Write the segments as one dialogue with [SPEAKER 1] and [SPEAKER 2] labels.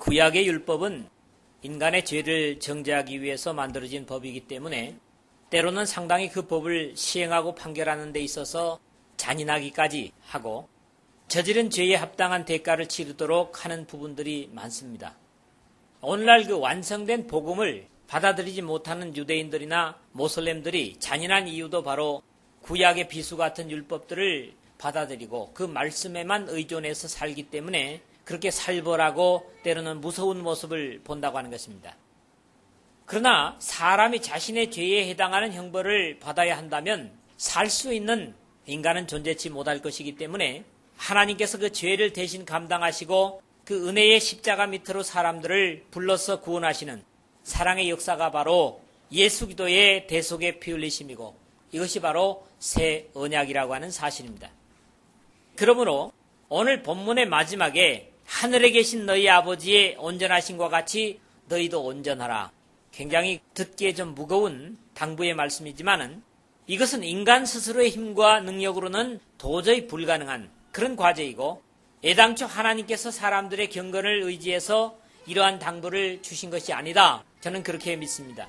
[SPEAKER 1] 구약의 율법은 인간의 죄를 정죄하기 위해서 만들어진 법이기 때문에 때로는 상당히 그 법을 시행하고 판결하는 데 있어서 잔인하기까지 하고 저지른 죄에 합당한 대가를 치르도록 하는 부분들이 많습니다. 오늘날 그 완성된 복음을 받아들이지 못하는 유대인들이나 모슬렘들이 잔인한 이유도 바로 구약의 비수 같은 율법들을 받아들이고 그 말씀에만 의존해서 살기 때문에 그렇게 살벌하고 때로는 무서운 모습을 본다고 하는 것입니다. 그러나 사람이 자신의 죄에 해당하는 형벌을 받아야 한다면 살 수 있는 인간은 존재치 못할 것이기 때문에 하나님께서 그 죄를 대신 감당하시고 그 은혜의 십자가 밑으로 사람들을 불러서 구원하시는 사랑의 역사가 바로 예수 기도의 대속의 피 흘리심이고 이것이 바로 새 언약이라고 하는 사실입니다. 그러므로 오늘 본문의 마지막에 하늘에 계신 너희 아버지의 온전하심과 같이 너희도 온전하라. 굉장히 듣기에 좀 무거운 당부의 말씀이지만은 이것은 인간 스스로의 힘과 능력으로는 도저히 불가능한 그런 과제이고 애당초 하나님께서 사람들의 경건을 의지해서 이러한 당부를 주신 것이 아니다. 저는 그렇게 믿습니다.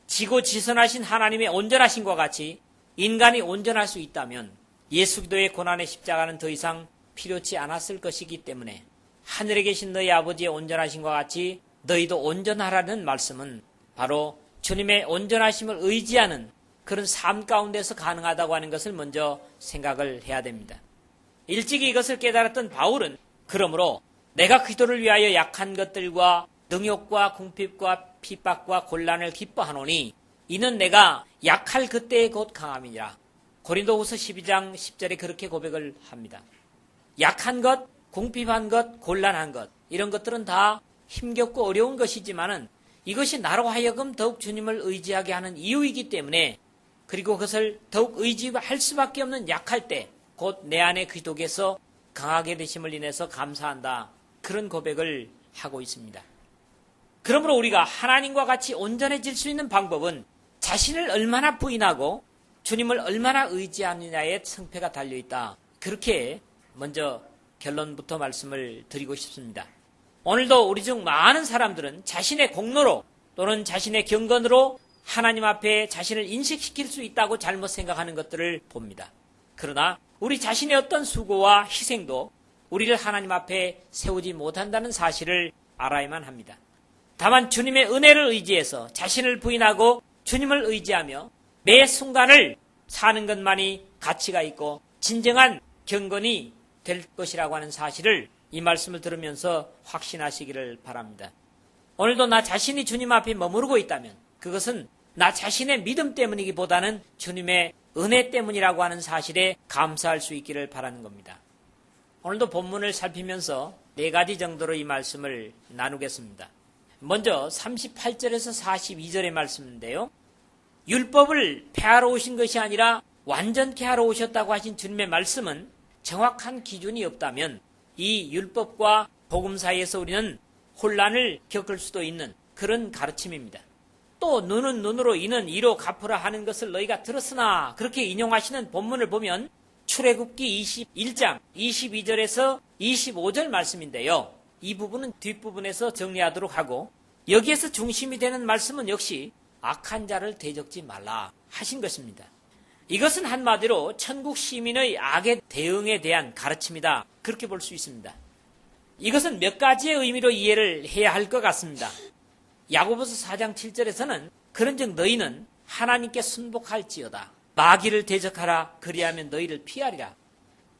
[SPEAKER 1] 지고지선하신 하나님의 온전하심과 같이 인간이 온전할 수 있다면 예수 기도의 고난의 십자가는 더 이상 필요치 않았을 것이기 때문에 하늘에 계신 너희 아버지의 온전하심과 같이 너희도 온전하라는 말씀은 바로 주님의 온전하심을 의지하는 그런 삶 가운데서 가능하다고 하는 것을 먼저 생각을 해야 됩니다. 일찍이 이것을 깨달았던 바울은 그러므로 내가 그리스도를 위하여 약한 것들과 능욕과 궁핍과 핍박과 곤란을 기뻐하노니 이는 내가 약할 그때에 곧 강함이니라. 고린도후서 12장 10절에 그렇게 고백을 합니다. 약한 것, 궁핍한 것, 곤란한 것 이런 것들은 다 힘겹고 어려운 것이지만은 이것이 나로 하여금 더욱 주님을 의지하게 하는 이유이기 때문에 그리고 그것을 더욱 의지할 수밖에 없는 약할 때 곧 내 안에 그리스도께서 강하게 되심을 인해서 감사한다. 그런 고백을 하고 있습니다. 그러므로 우리가 하나님과 같이 온전해질 수 있는 방법은 자신을 얼마나 부인하고 주님을 얼마나 의지하느냐에 성패가 달려있다. 그렇게 먼저 결론부터 말씀을 드리고 싶습니다. 오늘도 우리 중 많은 사람들은 자신의 공로로 또는 자신의 경건으로 하나님 앞에 자신을 인식시킬 수 있다고 잘못 생각하는 것들을 봅니다. 그러나 우리 자신의 어떤 수고와 희생도 우리를 하나님 앞에 세우지 못한다는 사실을 알아야만 합니다. 다만 주님의 은혜를 의지해서 자신을 부인하고 주님을 의지하며 매 순간을 사는 것만이 가치가 있고 진정한 경건이 될 것이라고 하는 사실을 이 말씀을 들으면서 확신하시기를 바랍니다. 오늘도 나 자신이 주님 앞에 머무르고 있다면 그것은 나 자신의 믿음 때문이기보다는 주님의 은혜 때문이라고 하는 사실에 감사할 수 있기를 바라는 겁니다. 오늘도 본문을 살피면서 4가지 정도로 이 말씀을 나누겠습니다. 먼저 38절에서 42절의 말씀인데요. 율법을 폐하러 오신 것이 아니라 완전케 하러 오셨다고 하신 주님의 말씀은 정확한 기준이 없다면 이 율법과 복음 사이에서 우리는 혼란을 겪을 수도 있는 그런 가르침입니다. 또 눈은 눈으로 이는 이로 갚으라 하는 것을 너희가 들었으나 그렇게 인용하시는 본문을 보면 출애굽기 21장 22절에서 25절 말씀인데요. 이 부분은 뒷부분에서 정리하도록 하고 여기에서 중심이 되는 말씀은 역시 악한 자를 대적지 말라 하신 것입니다. 이것은 한마디로 천국 시민의 악의 대응에 대한 가르침이다. 그렇게 볼 수 있습니다. 이것은 몇 가지의 의미로 이해를 해야 할 것 같습니다. 야고보서 4장 7절에서는 그런즉 너희는 하나님께 순복할지어다. 마귀를 대적하라. 그리하면 너희를 피하리라.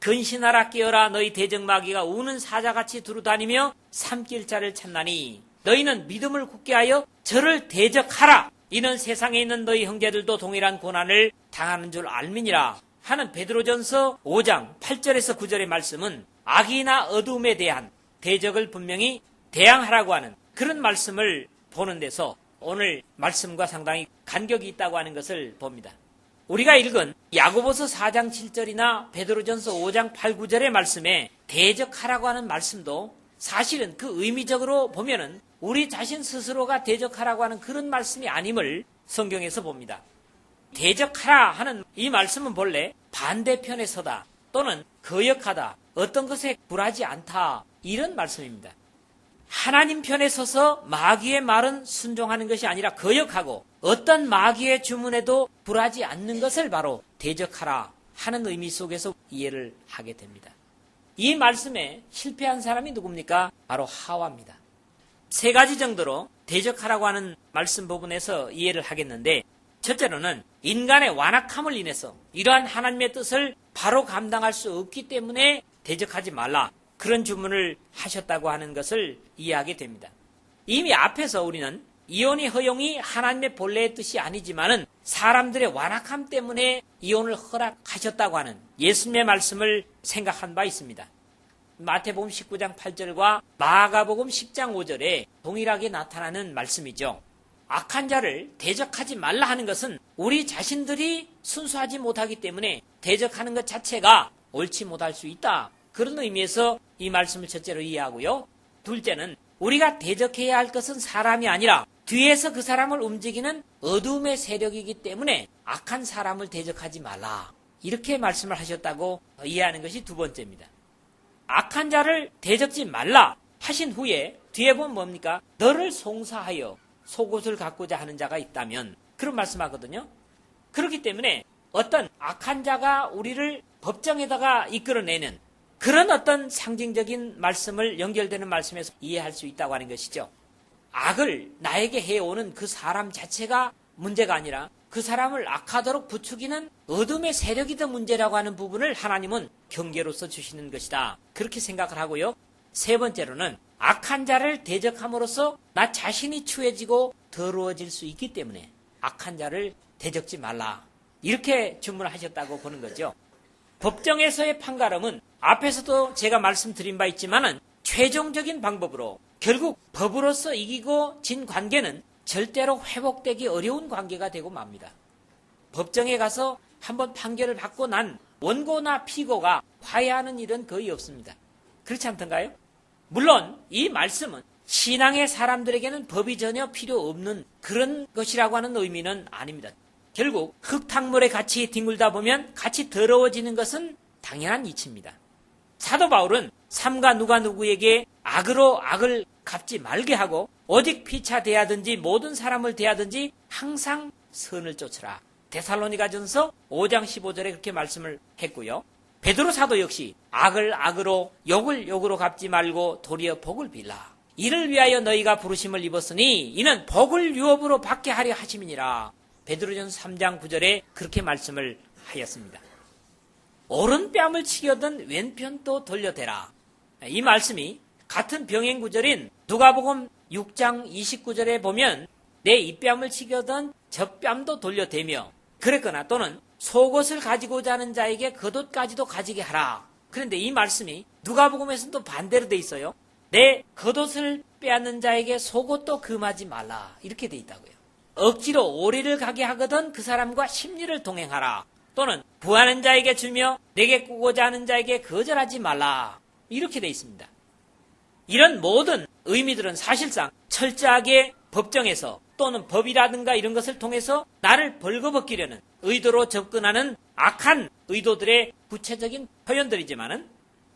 [SPEAKER 1] 근신하라 깨어라. 너희 대적 마귀가 우는 사자같이 두루다니며 삼킬 자를 찾나니 너희는 믿음을 굳게 하여 저를 대적하라. 이는 세상에 있는 너희 형제들도 동일한 고난을 당하는 줄 알미니라 하는 베드로전서 5장 8절에서 9절의 말씀은 악이나 어둠에 대한 대적을 분명히 대항하라고 하는 그런 말씀을 보는 데서 오늘 말씀과 상당히 간격이 있다고 하는 것을 봅니다. 우리가 읽은 야고보서 4장 7절이나 베드로전서 5장 8, 9절의 말씀에 대적하라고 하는 말씀도 사실은 그 의미적으로 보면은 우리 자신 스스로가 대적하라고 하는 그런 말씀이 아님을 성경에서 봅니다. 대적하라 하는 이 말씀은 본래 반대편에 서다 또는 거역하다, 어떤 것에 굴하지 않다 이런 말씀입니다. 하나님 편에 서서 마귀의 말은 순종하는 것이 아니라 거역하고 어떤 마귀의 주문에도 굴하지 않는 것을 바로 대적하라 하는 의미 속에서 이해를 하게 됩니다. 이 말씀에 실패한 사람이 누굽니까? 바로 하와입니다. 세 가지 정도로 대적하라고 하는 말씀 부분에서 이해를 하겠는데, 첫째로는 인간의 완악함을 인해서 이러한 하나님의 뜻을 바로 감당할 수 없기 때문에 대적하지 말라, 그런 주문을 하셨다고 하는 것을 이해하게 됩니다. 이미 앞에서 우리는 이혼의 허용이 하나님의 본래의 뜻이 아니지만은 사람들의 완악함 때문에 이혼을 허락하셨다고 하는 예수님의 말씀을 생각한 바 있습니다. 마태복음 19장 8절과 마가복음 10장 5절에 동일하게 나타나는 말씀이죠. 악한 자를 대적하지 말라 하는 것은 우리 자신들이 순수하지 못하기 때문에 대적하는 것 자체가 옳지 못할 수 있다, 그런 의미에서 이 말씀을 첫째로 이해하고요. 둘째는 우리가 대적해야 할 것은 사람이 아니라 뒤에서 그 사람을 움직이는 어둠의 세력이기 때문에 악한 사람을 대적하지 말라, 이렇게 말씀을 하셨다고 이해하는 것이 두 번째입니다. 악한 자를 대적지 말라 하신 후에 뒤에 보면 뭡니까? 너를 송사하여 속옷을 갖고자 하는 자가 있다면, 그런 말씀하거든요. 그렇기 때문에 어떤 악한 자가 우리를 법정에다가 이끌어내는 그런 어떤 상징적인 말씀을 연결되는 말씀에서 이해할 수 있다고 하는 것이죠. 악을 나에게 해오는 그 사람 자체가 문제가 아니라 그 사람을 악하도록 부추기는 어둠의 세력이 더 문제라고 하는 부분을 하나님은 경계로서 주시는 것이다, 그렇게 생각을 하고요. 세 번째로는 악한 자를 대적함으로써 나 자신이 추해지고 더러워질 수 있기 때문에 악한 자를 대적지 말라, 이렇게 주문하셨다고 보는 거죠. 법정에서의 판가름은 앞에서도 제가 말씀드린 바 있지만은 최종적인 방법으로 결국 법으로서 이기고 진 관계는 절대로 회복되기 어려운 관계가 되고 맙니다. 법정에 가서 한번 판결을 받고 난 원고나 피고가 화해하는 일은 거의 없습니다. 그렇지 않던가요? 물론 이 말씀은 신앙의 사람들에게는 법이 전혀 필요 없는 그런 것이라고 하는 의미는 아닙니다. 결국 흙탕물에 같이 뒹굴다 보면 같이 더러워지는 것은 당연한 이치입니다. 사도 바울은 삼가 누가 누구에게 악으로 악을 갚지 말게 하고 오직 피차 대하든지 모든 사람을 대하든지 항상 선을 쫓으라, 데살로니가전서 5장 15절에 그렇게 말씀을 했고요. 베드로 사도 역시 악을 악으로 욕을 욕으로 갚지 말고 도리어 복을 빌라, 이를 위하여 너희가 부르심을 입었으니 이는 복을 유업으로 받게 하려 하심이니라, 베드로전서 3장 9절에 그렇게 말씀을 하였습니다. 오른뺨을 치려던 왼편도 돌려대라, 이 말씀이 같은 병행 구절인 누가복음 6장 29절에 보면 내 이뺨을 치려던 젖뺨도 돌려대며 그랬거나 또는 속옷을 가지고자 하는 자에게 겉옷까지도 가지게 하라, 그런데 이 말씀이 누가복음에서는 또 반대로 돼 있어요. 내 겉옷을 빼앗는 자에게 속옷도 금하지 말라, 이렇게 돼 있다고요. 억지로 오리를 가게 하거든 그 사람과 심리를 동행하라, 또는 부하는 자에게 주며 내게 꾸고자 하는 자에게 거절하지 말라, 이렇게 돼 있습니다. 이런 모든 의미들은 사실상 철저하게 법정에서 또는 법이라든가 이런 것을 통해서 나를 벌거벗기려는 의도로 접근하는 악한 의도들의 구체적인 표현들이지만은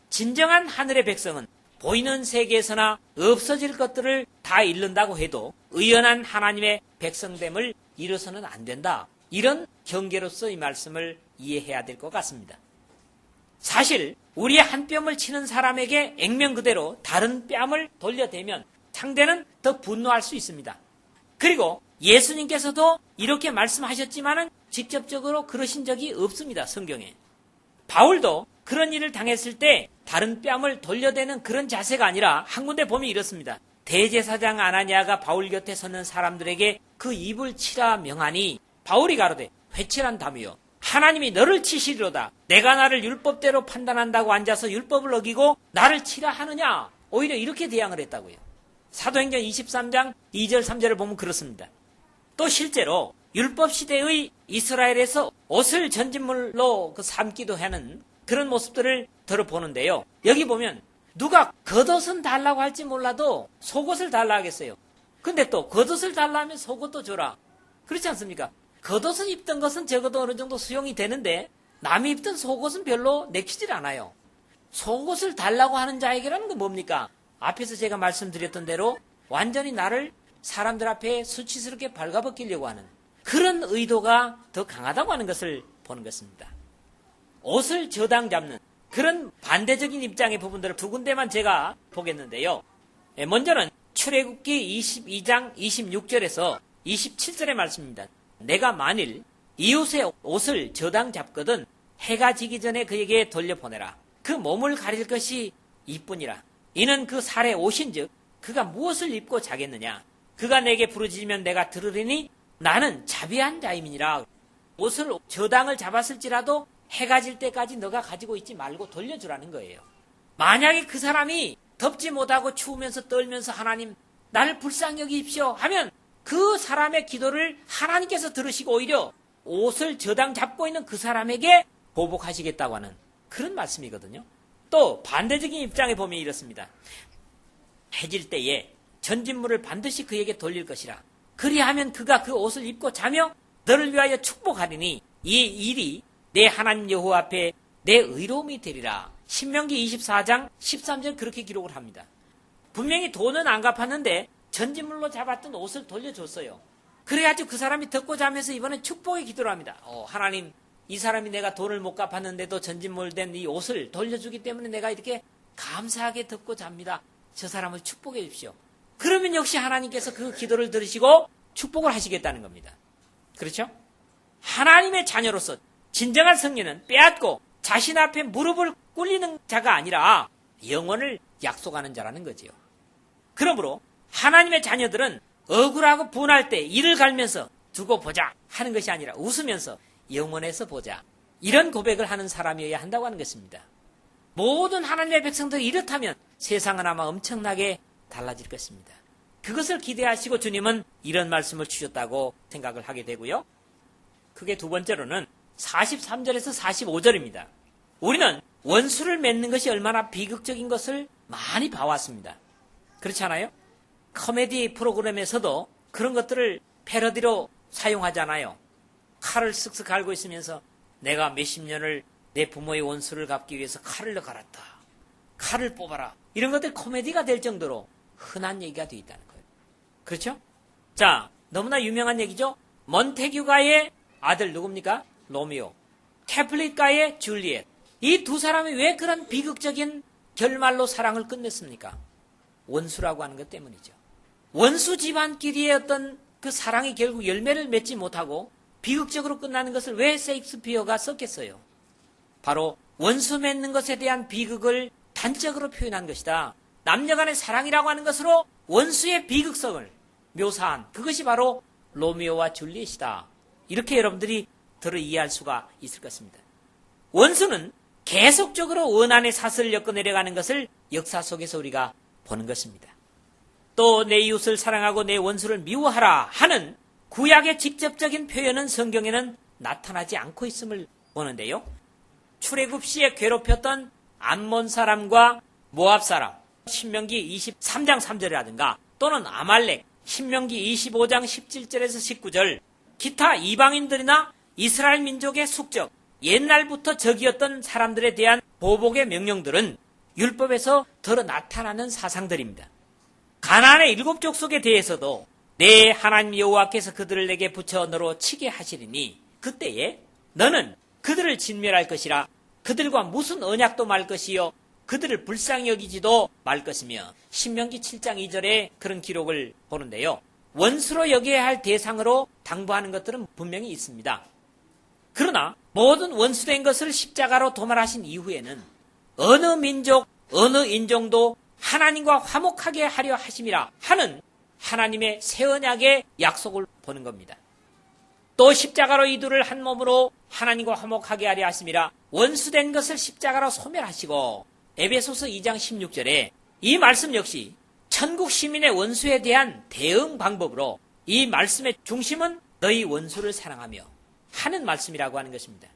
[SPEAKER 1] 진정한 하늘의 백성은 보이는 세계에서나 없어질 것들을 다 잃는다고 해도 의연한 하나님의 백성됨을 잃어서는 안 된다, 이런 경계로서 이 말씀을 이해해야 될 것 같습니다. 사실 우리의 한 뼘을 치는 사람에게 액면 그대로 다른 뺨을 돌려대면 상대는 더 분노할 수 있습니다. 그리고 예수님께서도 이렇게 말씀하셨지만은 직접적으로 그러신 적이 없습니다, 성경에. 바울도 그런 일을 당했을 때 다른 뺨을 돌려대는 그런 자세가 아니라 한 군데 보면 이렇습니다. 대제사장 아나니아가 바울 곁에 서는 사람들에게 그 입을 치라 명하니 바울이 가로되 회칠한다며 하나님이 너를 치시리로다, 내가 나를 율법대로 판단한다고 앉아서 율법을 어기고 나를 치라 하느냐, 오히려 이렇게 대항을 했다고요. 사도행전 23장 2절 3절을 보면 그렇습니다. 또 실제로 율법 시대의 이스라엘에서 옷을 전진물로 삼기도 하는 그런 모습들을 들어보는데요. 여기 보면 누가 겉옷은 달라고 할지 몰라도 속옷을 달라 하겠어요. 근데 또 겉옷을 달라 하면 속옷도 줘라, 그렇지 않습니까? 겉옷을 입던 것은 적어도 어느 정도 수용이 되는데 남이 입던 속옷은 별로 내키질 않아요. 속옷을 달라고 하는 자에게라는 건 뭡니까? 앞에서 제가 말씀드렸던 대로 완전히 나를 사람들 앞에 수치스럽게 발가벗기려고 하는 그런 의도가 더 강하다고 하는 것을 보는 것입니다. 옷을 저당 잡는 그런 반대적인 입장의 부분들을 두 군데만 제가 보겠는데요. 먼저는 출애굽기 22장 26절에서 27절의 말씀입니다. 내가 만일 이웃의 옷을 저당 잡거든 해가 지기 전에 그에게 돌려보내라. 그 몸을 가릴 것이 이뿐이라. 이는 그 살의 옷인즉 그가 무엇을 입고 자겠느냐. 그가 내게 부르짖으면 내가 들으리니 나는 자비한 자임이니라. 옷을 저당을 잡았을지라도 해가 질 때까지 너가 가지고 있지 말고 돌려주라는 거예요. 만약에 그 사람이 덥지 못하고 추우면서 떨면서 하나님 나를 불쌍히 여기십시오 하면 그 사람의 기도를 하나님께서 들으시고 오히려 옷을 저당 잡고 있는 그 사람에게 보복하시겠다고 하는 그런 말씀이거든요. 또 반대적인 입장에 보면 이렇습니다. 해질 때에 전진물을 반드시 그에게 돌릴 것이라. 그리하면 그가 그 옷을 입고 자며 너를 위하여 축복하리니 이 일이 내 하나님 여호와 앞에 내 의로움이 되리라. 신명기 24장 13절 그렇게 기록을 합니다. 분명히 돈은 안 갚았는데 전진물로 잡았던 옷을 돌려줬어요. 그래가지고 그 사람이 듣고 자면서 이번엔 축복의 기도를 합니다. 하나님, 이 사람이 내가 돈을 못 갚았는데도 전진물 된 이 옷을 돌려주기 때문에 내가 이렇게 감사하게 듣고 잡니다. 저 사람을 축복해 주십시오. 그러면 역시 하나님께서 그 기도를 들으시고 축복을 하시겠다는 겁니다. 그렇죠? 하나님의 자녀로서 진정한 성리는 빼앗고 자신 앞에 무릎을 꿇리는 자가 아니라 영원을 약속하는 자라는 거지요. 그러므로 하나님의 자녀들은 억울하고 분할 때 이를 갈면서 두고 보자 하는 것이 아니라 웃으면서 영원에서 보자. 이런 고백을 하는 사람이어야 한다고 하는 것입니다. 모든 하나님의 백성들이 이렇다면 세상은 아마 엄청나게 달라질 것입니다. 그것을 기대하시고 주님은 이런 말씀을 주셨다고 생각을 하게 되고요. 그게 두 번째로는 43절에서 45절입니다. 우리는 원수를 맺는 것이 얼마나 비극적인 것을 많이 봐왔습니다. 그렇지 않아요? 코미디 프로그램에서도 그런 것들을 패러디로 사용하잖아요. 칼을 쓱쓱 갈고 있으면서 내가 몇십 년을 내 부모의 원수를 갚기 위해서 칼을 갈았다. 칼을 뽑아라. 이런 것들이 코미디가 될 정도로 흔한 얘기가 되어 있다는 거예요. 그렇죠? 자, 너무나 유명한 얘기죠. 몬테규가의 아들 누굽니까? 로미오. 캐플릿가의 줄리엣. 이 두 사람이 왜 그런 비극적인 결말로 사랑을 끝냈습니까? 원수라고 하는 것 때문이죠. 원수 집안끼리의 어떤 그 사랑이 결국 열매를 맺지 못하고 비극적으로 끝나는 것을 왜 셰익스피어가 썼겠어요? 바로 원수 맺는 것에 대한 비극을 단적으로 표현한 것이다. 남녀간의 사랑이라고 하는 것으로 원수의 비극성을 묘사한 그것이 바로 로미오와 줄리엣이다. 이렇게 여러분들이 들어 이해할 수가 있을 것입니다. 원수는 계속적으로 원한의 사슬을 엮어 내려가는 것을 역사 속에서 우리가 보는 것입니다. 또 내 이웃을 사랑하고 내 원수를 미워하라 하는 구약의 직접적인 표현은 성경에는 나타나지 않고 있음을 보는데요. 출애굽 시에 괴롭혔던 암몬 사람과 모압 사람, 신명기 23장 3절이라든가 또는 아말렉, 신명기 25장 17절에서 19절, 기타 이방인들이나 이스라엘 민족의 숙적, 옛날부터 적이었던 사람들에 대한 보복의 명령들은 율법에서 더러 나타나는 사상들입니다. 가나안의 7족속에 대해서도 내 하나님 여호와께서 그들을 내게 붙여 너로 치게 하시리니 그때에 너는 그들을 진멸할 것이라 그들과 무슨 언약도 말 것이요 그들을 불쌍히 여기지도 말 것이며 신명기 7장 2절에 그런 기록을 보는데요. 원수로 여겨야 할 대상으로 당부하는 것들은 분명히 있습니다. 그러나 모든 원수된 것을 십자가로 도말하신 이후에는 어느 민족, 어느 인종도 하나님과 화목하게 하려 하심이라 하는 하나님의 새 언약의 약속을 보는 겁니다. 또 십자가로 이들을 한 몸으로 하나님과 화목하게 하려 하심이라 원수된 것을 십자가로 소멸하시고 에베소서 2장 16절에 이 말씀 역시 천국 시민의 원수에 대한 대응 방법으로 이 말씀의 중심은 너희 원수를 사랑하며 하는 말씀이라고 하는 것입니다.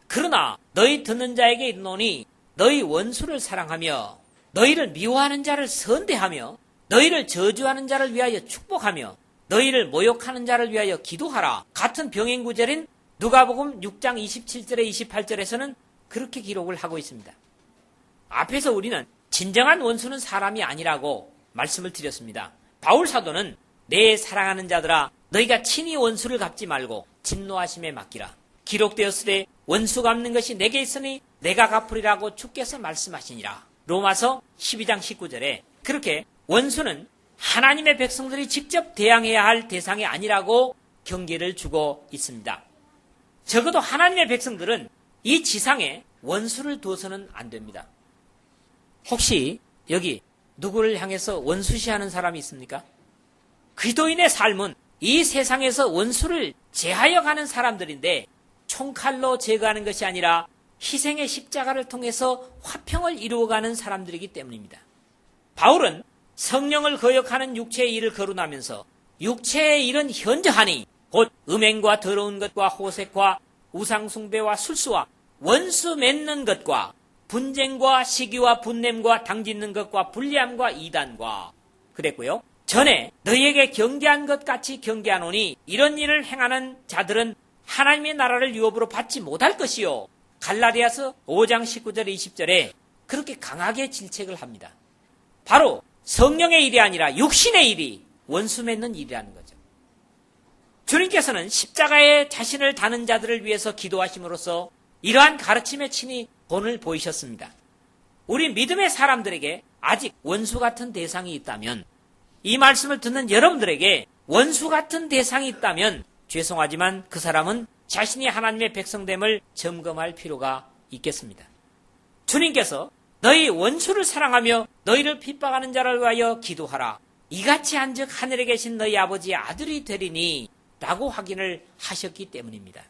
[SPEAKER 1] 그러나 너희 듣는 자에게 이르노니 너희 원수를 사랑하며 너희를 미워하는 자를 선대하며 너희를 저주하는 자를 위하여 축복하며 너희를 모욕하는 자를 위하여 기도하라. 같은 병행 구절인 누가복음 6장 27절에 28절에서는 그렇게 기록을 하고 있습니다. 앞에서 우리는 진정한 원수는 사람이 아니라고 말씀을 드렸습니다. 바울 사도는 내 사랑하는 자들아 너희가 친히 원수를 갚지 말고 진노하심에 맡기라. 기록되었으되 원수 갚는 것이 내게 있으니 내가 갚으리라고 주께서 말씀하시니라. 로마서 12장 19절에 그렇게 원수는 하나님의 백성들이 직접 대항해야 할 대상이 아니라고 경계를 주고 있습니다. 적어도 하나님의 백성들은 이 지상에 원수를 둬서는 안 됩니다. 혹시 여기 누구를 향해서 원수시하는 사람이 있습니까? 그리스도인의 삶은 이 세상에서 원수를 제하여 가는 사람들인데 총칼로 제거하는 것이 아니라 희생의 십자가를 통해서 화평을 이루어가는 사람들이기 때문입니다. 바울은 성령을 거역하는 육체의 일을 거론하면서 육체의 일은 현저하니 곧 음행과 더러운 것과 호색과 우상숭배와 술수와 원수 맺는 것과 분쟁과 시기와 분냄과 당짓는 것과 불리함과 이단과 그랬고요. 전에 너희에게 경계한 것 같이 경계하노니 이런 일을 행하는 자들은 하나님의 나라를 유업으로 받지 못할 것이요. 갈라디아서 5장 19절 20절에 그렇게 강하게 질책을 합니다. 바로 성령의 일이 아니라 육신의 일이 원수 맺는 일이라는 거죠. 주님께서는 십자가에 자신을 다는 자들을 위해서 기도하심으로써 이러한 가르침에 친히 본을 보이셨습니다. 우리 믿음의 사람들에게 아직 원수 같은 대상이 있다면 이 말씀을 듣는 여러분들에게 원수 같은 대상이 있다면 죄송하지만 그 사람은 자신이 하나님의 백성됨을 점검할 필요가 있겠습니다. 주님께서 너희 원수를 사랑하며 너희를 핍박하는 자를 위하여 기도하라. 이같이 한즉 하늘에 계신 너희 아버지의 아들이 되리니 라고 확인을 하셨기 때문입니다.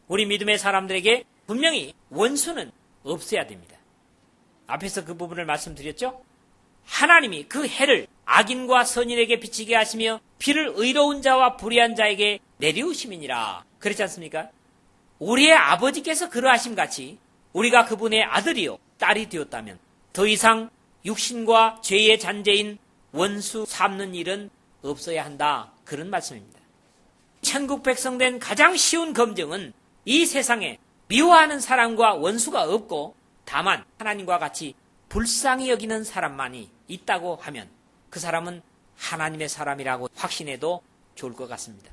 [SPEAKER 1] 우리 믿음의 사람들에게 분명히 원수는 없어야 됩니다. 앞에서 그 부분을 말씀드렸죠? 하나님이 그 해를 악인과 선인에게 비치게 하시며 비를 의로운 자와 불의한 자에게 내리우심이니라. 그렇지 않습니까? 우리의 아버지께서 그러하심 같이 우리가 그분의 아들이요 딸이 되었다면 더 이상 육신과 죄의 잔재인 원수 삼는 일은 없어야 한다. 그런 말씀입니다. 천국 백성 된 가장 쉬운 검증은 이 세상에 미워하는 사람과 원수가 없고 다만 하나님과 같이 불쌍히 여기는 사람만이 있다고 하면 그 사람은 하나님의 사람이라고 확신해도 좋을 것 같습니다.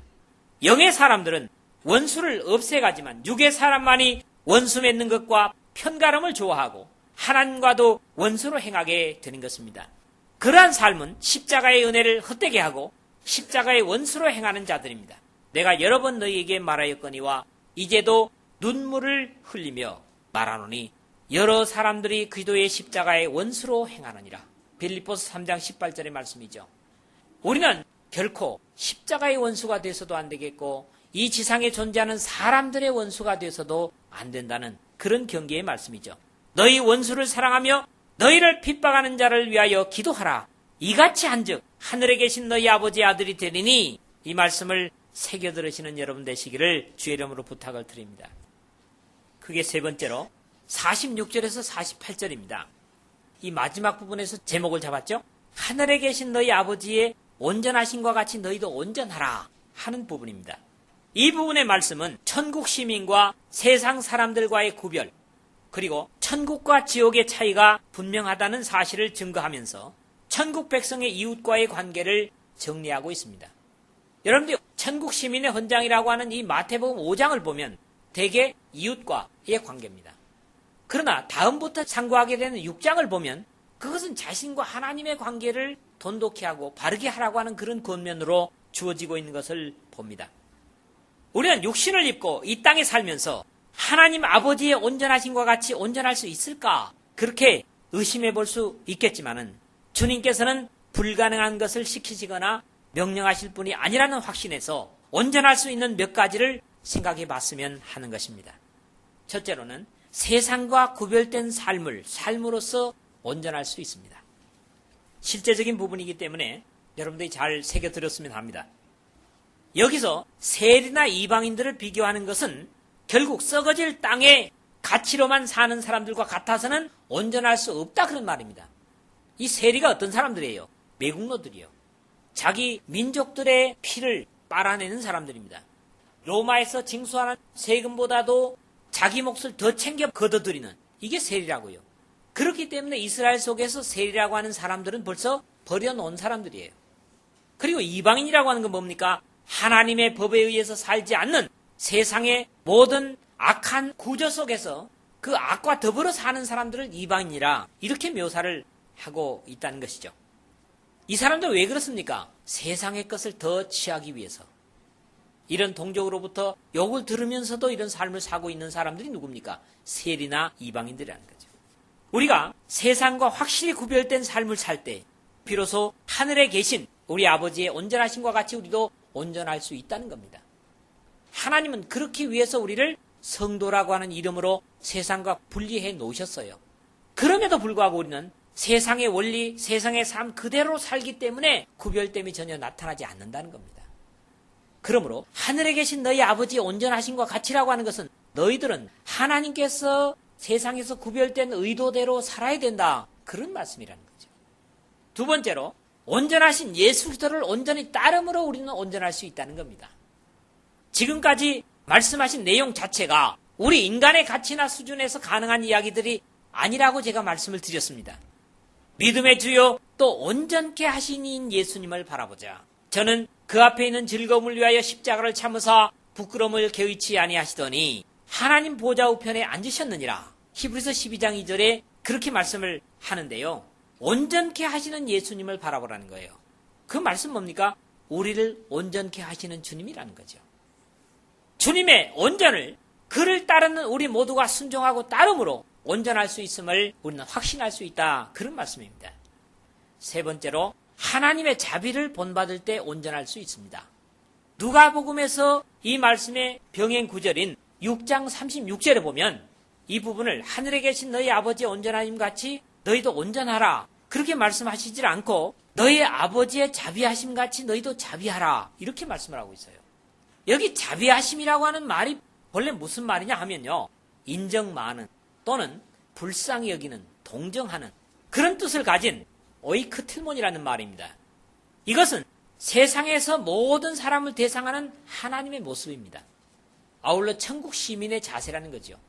[SPEAKER 1] 영의 사람들은 원수를 없애가지만 육의 사람만이 원수 맺는 것과 편가름을 좋아하고 하나님과도 원수로 행하게 되는 것입니다. 그러한 삶은 십자가의 은혜를 헛되게 하고 십자가의 원수로 행하는 자들입니다. 내가 여러 번 너희에게 말하였거니와 이제도 눈물을 흘리며 말하노니 여러 사람들이 그리스도의 십자가의 원수로 행하느니라. 빌립보서 3장 18절의 말씀이죠. 우리는 결코 십자가의 원수가 돼서도 안 되겠고 이 지상에 존재하는 사람들의 원수가 돼서도 안 된다는 그런 경계의 말씀이죠. 너희 원수를 사랑하며 너희를 핍박하는 자를 위하여 기도하라. 이같이 한즉 하늘에 계신 너희 아버지의 아들이 되리니 이 말씀을 새겨 들으시는 여러분 되시기를 주의 이름으로 부탁을 드립니다. 그게 세 번째로 46절에서 48절입니다. 이 마지막 부분에서 제목을 잡았죠? 하늘에 계신 너희 아버지의 온전하심과 같이 너희도 온전하라 하는 부분입니다. 이 부분의 말씀은 천국 시민과 세상 사람들과의 구별 그리고 천국과 지옥의 차이가 분명하다는 사실을 증거하면서 천국 백성의 이웃과의 관계를 정리하고 있습니다. 여러분들 천국 시민의 헌장이라고 하는 이 마태복음 5장을 보면 대개 이웃과의 관계입니다. 그러나 다음부터 상고하게 되는 6장을 보면 그것은 자신과 하나님의 관계를 돈독히 하고 바르게 하라고 하는 그런 권면으로 주어지고 있는 것을 봅니다. 우리는 육신을 입고 이 땅에 살면서 하나님 아버지의 온전하심과 같이 온전할 수 있을까? 그렇게 의심해 볼 수 있겠지만은 주님께서는 불가능한 것을 시키시거나 명령하실 분이 아니라는 확신에서 온전할 수 있는 몇 가지를 생각해 봤으면 하는 것입니다. 첫째로는 세상과 구별된 삶으로서 온전할 수 있습니다. 실제적인 부분이기 때문에 여러분들이 잘 새겨들었으면 합니다. 여기서 세리나 이방인들을 비교하는 것은 결국 썩어질 땅의 가치로만 사는 사람들과 같아서는 온전할 수 없다 그런 말입니다. 이 세리가 어떤 사람들이에요? 매국노들이요. 자기 민족들의 피를 빨아내는 사람들입니다. 로마에서 징수하는 세금보다도 자기 몫을 더 챙겨 걷어들이는 이게 세리라고요. 그렇기 때문에 이스라엘 속에서 세리라고 하는 사람들은 벌써 버려놓은 사람들이에요. 그리고 이방인이라고 하는 건 뭡니까? 하나님의 법에 의해서 살지 않는 세상의 모든 악한 구조 속에서 그 악과 더불어 사는 사람들을 이방인이라 이렇게 묘사를 하고 있다는 것이죠. 이 사람들 왜 그렇습니까? 세상의 것을 더 취하기 위해서. 이런 동족으로부터 욕을 들으면서도 이런 삶을 사고 있는 사람들이 누굽니까? 세리나 이방인들이라는 거죠. 우리가 세상과 확실히 구별된 삶을 살 때 비로소 하늘에 계신 우리 아버지의 온전하심과 같이 우리도 온전할 수 있다는 겁니다. 하나님은 그렇게 위해서 우리를 성도라고 하는 이름으로 세상과 분리해 놓으셨어요. 그럼에도 불구하고 우리는 세상의 원리, 세상의 삶 그대로 살기 때문에 구별됨이 전혀 나타나지 않는다는 겁니다. 그러므로 하늘에 계신 너희 아버지의 온전하심과 같이라고 하는 것은 너희들은 하나님께서 세상에서 구별된 의도대로 살아야 된다. 그런 말씀이라는 거죠. 두 번째로 온전하신 예수 그리스도를 온전히 따름으로 우리는 온전할 수 있다는 겁니다. 지금까지 말씀하신 내용 자체가 우리 인간의 가치나 수준에서 가능한 이야기들이 아니라고 제가 말씀을 드렸습니다. 믿음의 주요 또 온전케 하신 이인 예수님을 바라보자. 저는 그 앞에 있는 즐거움을 위하여 십자가를 참으사 부끄러움을 개의치 아니하시더니 하나님 보좌 우편에 앉으셨느니라. 히브리서 12장 2절에 그렇게 말씀을 하는데요. 온전케 하시는 예수님을 바라보라는 거예요. 그 말씀 뭡니까? 우리를 온전케 하시는 주님이라는 거죠. 주님의 온전을 그를 따르는 우리 모두가 순종하고 따름으로 온전할 수 있음을 우리는 확신할 수 있다. 그런 말씀입니다. 세 번째로 하나님의 자비를 본받을 때 온전할 수 있습니다. 누가복음에서 이 말씀의 병행 구절인 6장 36절에 보면 이 부분을 하늘에 계신 너희 아버지의 온전하심 같이 너희도 온전하라. 그렇게 말씀하시질 않고 너희 아버지의 자비하심 같이 너희도 자비하라. 이렇게 말씀을 하고 있어요. 여기 자비하심이라고 하는 말이 원래 무슨 말이냐 하면요. 인정 많은 또는 불쌍히 여기는, 동정하는 그런 뜻을 가진 오이크틀몬이라는 말입니다. 이것은 세상에서 모든 사람을 대상하는 하나님의 모습입니다. 아울러 천국 시민의 자세라는 거죠.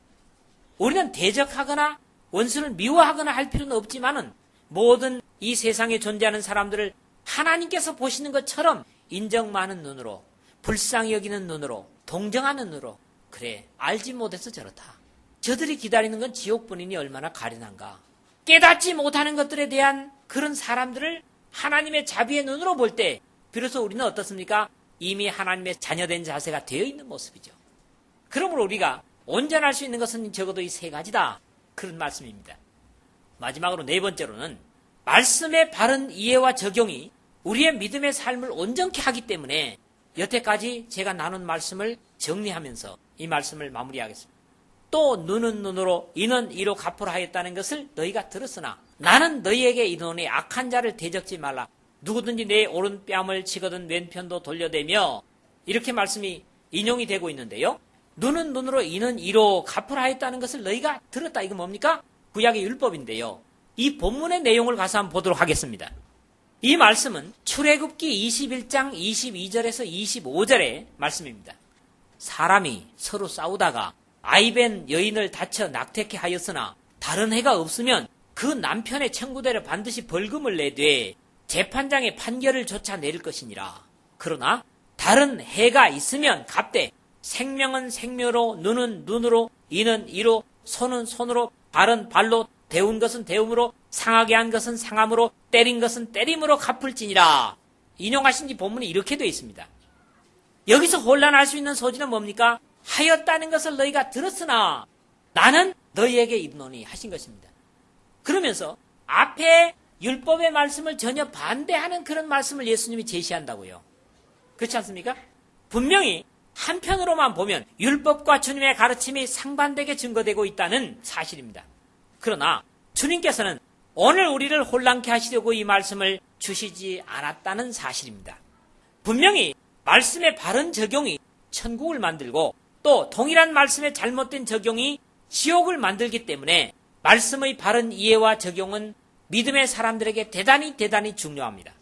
[SPEAKER 1] 우리는 대적하거나 원수를 미워하거나 할 필요는 없지만은 모든 이 세상에 존재하는 사람들을 하나님께서 보시는 것처럼 인정 많은 눈으로, 불쌍히 여기는 눈으로, 동정하는 눈으로, 그래 알지 못해서 저렇다. 저들이 기다리는 건 지옥뿐이니 얼마나 가련한가. 깨닫지 못하는 것들에 대한 그런 사람들을 하나님의 자비의 눈으로 볼 때 비로소 우리는 어떻습니까? 이미 하나님의 자녀된 자세가 되어 있는 모습이죠. 그러므로 우리가 온전할 수 있는 것은 적어도 이 세 가지다. 그런 말씀입니다. 마지막으로 네 번째로는 말씀의 바른 이해와 적용이 우리의 믿음의 삶을 온전케 하기 때문에 여태까지 제가 나눈 말씀을 정리하면서 이 말씀을 마무리하겠습니다. 또 눈은 눈으로 이는 이로 갚으라 하였다는 것을 너희가 들었으나 나는 너희에게 이르노니 악한 자를 대적지 말라. 누구든지 내 오른뺨을 치거든 왼편도 돌려대며 이렇게 말씀이 인용이 되고 있는데요. 눈은 눈으로 이는 이로 갚으라 하였다는 것을 너희가 들었다. 이거 뭡니까? 구약의 율법인데요. 이 본문의 내용을 가서 한번 보도록 하겠습니다. 이 말씀은 출애굽기 21장 22절에서 25절의 말씀입니다. 사람이 서로 싸우다가 아이벤 여인을 다쳐 낙태케 하였으나 다른 해가 없으면 그 남편의 청구대로 반드시 벌금을 내되 재판장의 판결을 조차 내릴 것이니라. 그러나 다른 해가 있으면 갚되 생명은 생명으로, 눈은 눈으로, 이는 이로, 손은 손으로, 발은 발로, 데운 것은 데움으로, 상하게 한 것은 상함으로, 때린 것은 때림으로 갚을지니라. 인용하신 지 본문이 이렇게 되어 있습니다. 여기서 혼란할 수 있는 소지는 뭡니까? 하였다는 것을 너희가 들었으나 나는 너희에게 이르노니 하신 것입니다. 그러면서 앞에 율법의 말씀을 전혀 반대하는 그런 말씀을 예수님이 제시한다고요. 그렇지 않습니까? 분명히 한편으로만 보면 율법과 주님의 가르침이 상반되게 증거되고 있다는 사실입니다. 그러나 주님께서는 오늘 우리를 혼란케 하시려고 이 말씀을 주시지 않았다는 사실입니다. 분명히 말씀의 바른 적용이 천국을 만들고 또 동일한 말씀의 잘못된 적용이 지옥을 만들기 때문에 말씀의 바른 이해와 적용은 믿음의 사람들에게 대단히 중요합니다.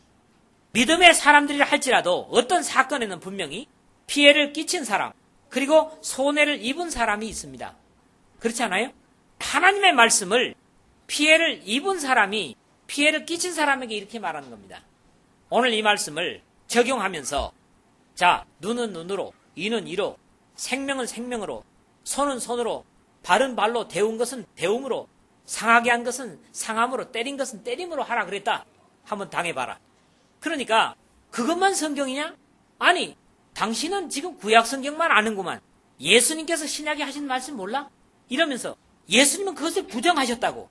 [SPEAKER 1] 믿음의 사람들이라 할지라도 어떤 사건에는 분명히 피해를 끼친 사람 그리고 손해를 입은 사람이 있습니다. 그렇지 않아요? 하나님의 말씀을 피해를 입은 사람이 피해를 끼친 사람에게 이렇게 말하는 겁니다. 오늘 이 말씀을 적용하면서 자, 눈은 눈으로, 이는 이로, 생명은 생명으로, 손은 손으로, 발은 발로, 데운 것은 데움으로, 상하게 한 것은 상함으로, 때린 것은 때림으로 하라 그랬다. 한번 당해봐라. 그러니까 그것만 성경이냐? 아니, 당신은 지금 구약 성경만 아는구만. 예수님께서 신약에 하신 말씀 몰라? 이러면서 예수님은 그것을 부정하셨다고.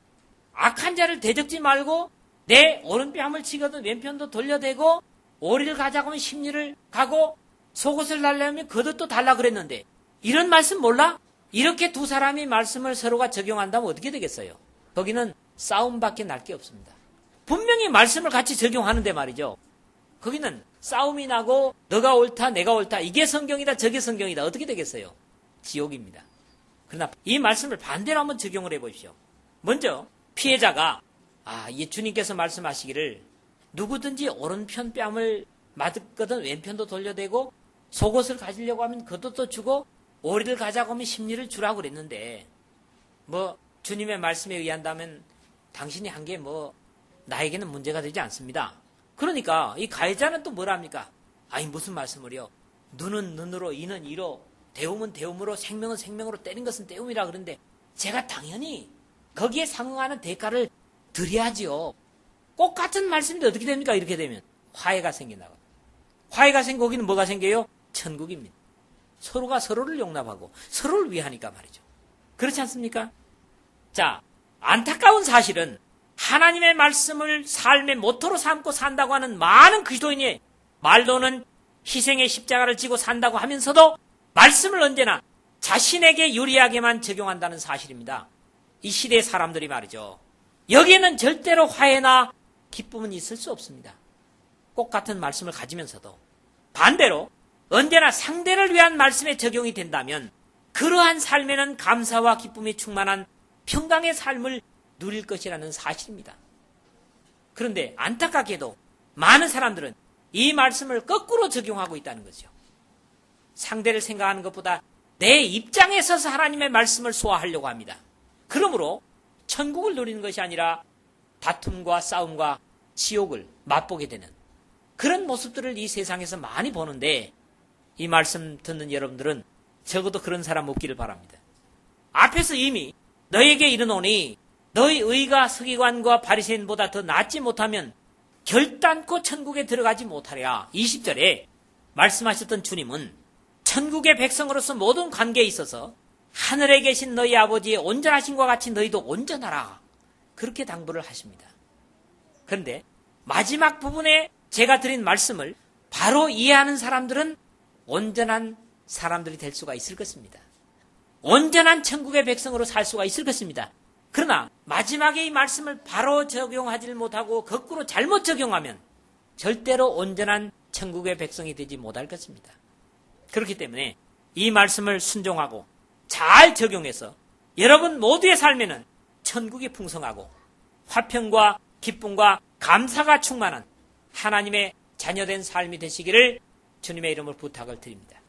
[SPEAKER 1] 악한 자를 대적지 말고 내 오른뺨을 치거든 왼편도 돌려대고 오리를 가자고 하면 십리를 가고 속옷을 달라면 겉옷도 달라 그랬는데 이런 말씀 몰라? 이렇게 두 사람이 말씀을 서로가 적용한다면 어떻게 되겠어요? 거기는 싸움밖에 날 게 없습니다. 분명히 말씀을 같이 적용하는데 말이죠. 거기는 싸움이 나고 너가 옳다 내가 옳다 이게 성경이다 저게 성경이다 어떻게 되겠어요? 지옥입니다. 그러나 이 말씀을 반대로 한번 적용을 해보십시오. 먼저 피해자가 이 주님께서 말씀하시기를 누구든지 오른편 뺨을 맞거든 왼편도 돌려대고 속옷을 가지려고 하면 겉옷도 주고 오리를 가자고 하면 십리를 주라고 그랬는데 주님의 말씀에 의한다면 당신이 한 게 나에게는 문제가 되지 않습니다. 그러니까 이 가해자는 또 뭐랍니까? 무슨 말씀을요? 눈은 눈으로 이는 이로 데움은 데움으로 생명은 생명으로 때린 것은 때움이라 그러는데 제가 당연히 거기에 상응하는 대가를 드려야지요. 꼭 같은 말씀인데 어떻게 됩니까? 이렇게 되면 화해가 생긴다고. 화해가 생기고 거기는 뭐가 생겨요? 천국입니다. 서로가 서로를 용납하고 서로를 위하니까 말이죠. 그렇지 않습니까? 자, 안타까운 사실은 하나님의 말씀을 삶의 모토로 삼고 산다고 하는 많은 그리스도인이 말로는 희생의 십자가를 지고 산다고 하면서도 말씀을 언제나 자신에게 유리하게만 적용한다는 사실입니다. 이 시대의 사람들이 말이죠. 여기에는 절대로 화해나 기쁨은 있을 수 없습니다. 꼭 같은 말씀을 가지면서도 반대로 언제나 상대를 위한 말씀에 적용이 된다면 그러한 삶에는 감사와 기쁨이 충만한 평강의 삶을 누릴 것이라는 사실입니다. 그런데 안타깝게도 많은 사람들은 이 말씀을 거꾸로 적용하고 있다는 거죠. 상대를 생각하는 것보다 내 입장에 서서 하나님의 말씀을 소화하려고 합니다. 그러므로 천국을 누리는 것이 아니라 다툼과 싸움과 지옥을 맛보게 되는 그런 모습들을 이 세상에서 많이 보는데 이 말씀 듣는 여러분들은 적어도 그런 사람 없기를 바랍니다. 앞에서 이미 너에게 이르노니 너희 의가 서기관과 바리새인보다 더 낫지 못하면 결단코 천국에 들어가지 못하랴. 20절에 말씀하셨던 주님은 천국의 백성으로서 모든 관계에 있어서 하늘에 계신 너희 아버지의 온전하심과 같이 너희도 온전하라. 그렇게 당부를 하십니다. 그런데 마지막 부분에 제가 드린 말씀을 바로 이해하는 사람들은 온전한 사람들이 될 수가 있을 것입니다. 온전한 천국의 백성으로 살 수가 있을 것입니다. 그러나 마지막에 이 말씀을 바로 적용하지 못하고 거꾸로 잘못 적용하면 절대로 온전한 천국의 백성이 되지 못할 것입니다. 그렇기 때문에 이 말씀을 순종하고 잘 적용해서 여러분 모두의 삶에는 천국이 풍성하고 화평과 기쁨과 감사가 충만한 하나님의 자녀된 삶이 되시기를 주님의 이름으로 부탁을 드립니다.